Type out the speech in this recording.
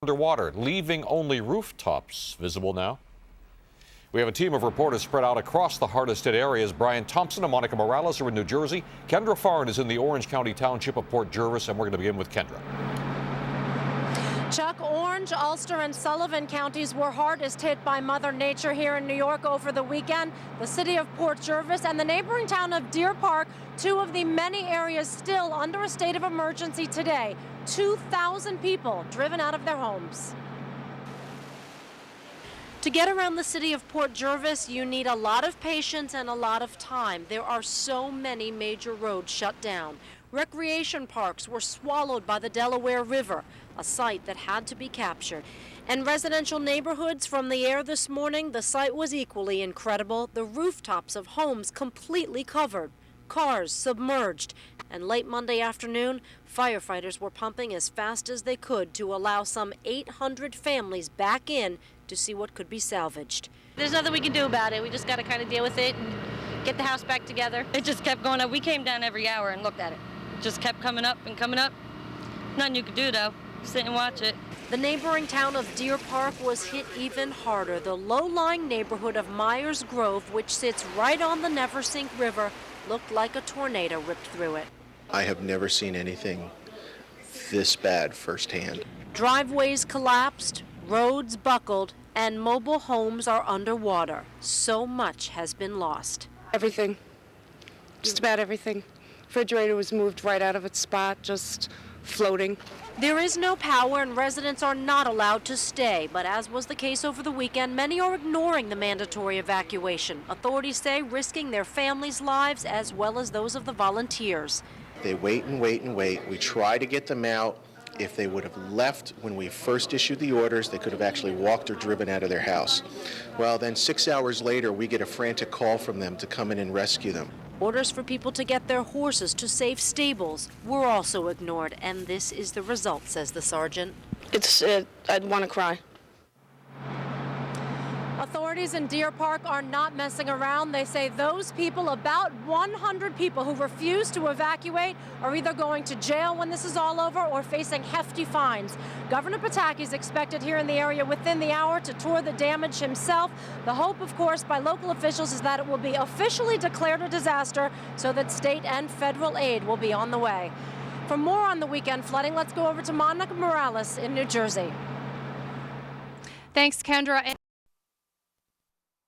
underwater, leaving only rooftops visible now. We have a team of reporters spread out across the hardest hit areas. Brian Thompson and Monica Morales are in New Jersey. Kendra Farn is in the Orange County township of Port Jervis, and we're going to begin with Kendra. Chuck, Orange, Ulster, and Sullivan counties were hardest hit by Mother Nature here in New York over the weekend. The city of Port Jervis and the neighboring town of Deer Park, two of the many areas still under a state of emergency today. 2,000 people driven out of their homes. To get around the city of Port Jervis, you need a lot of patience and a lot of time. There are so many major roads shut down. Recreation parks were swallowed by the Delaware River, a site that had to be captured. And residential neighborhoods from the air this morning, the sight was equally incredible. The rooftops of homes completely covered, cars submerged. And late Monday afternoon, firefighters were pumping as fast as they could to allow some 800 families back in to see what could be salvaged. There's nothing we can do about it. We just got to kind of deal with it and get the house back together. It just kept going up. We came down every hour and looked at it. It just kept coming up and coming up. Nothing you could do, though. Sit and watch it. The neighboring town of Deer Park was hit even harder. The low-lying neighborhood of Myers Grove, which sits right on the Neversink River, looked like a tornado ripped through it. I have never seen anything this bad firsthand. Driveways collapsed, roads buckled, and mobile homes are underwater. So much has been lost. Everything. Just about everything. Refrigerator was moved right out of its spot, just floating. There is no power and residents are not allowed to stay, but as was the case over the weekend, many are ignoring the mandatory evacuation. Authorities say risking their families' lives as well as those of the volunteers. They wait and wait and wait. We try to get them out. If they would have left when we first issued the orders, they could have actually walked or driven out of their house. Well, then 6 hours later, we get a frantic call from them to come in and rescue them. Orders for people to get their horses to safe stables were also ignored, and this is the result, says the sergeant. I'd want to cry. Authorities in Deer Park are not messing around. They say those people, about 100 people who refuse to evacuate, are either going to jail when this is all over or facing hefty fines. Governor Pataki is expected here in the area within the hour to tour the damage himself. The hope, of course, by local officials is that it will be officially declared a disaster so that state and federal aid will be on the way. For more on the weekend flooding, let's go over to Monica Morales in New Jersey. Thanks, Kendra.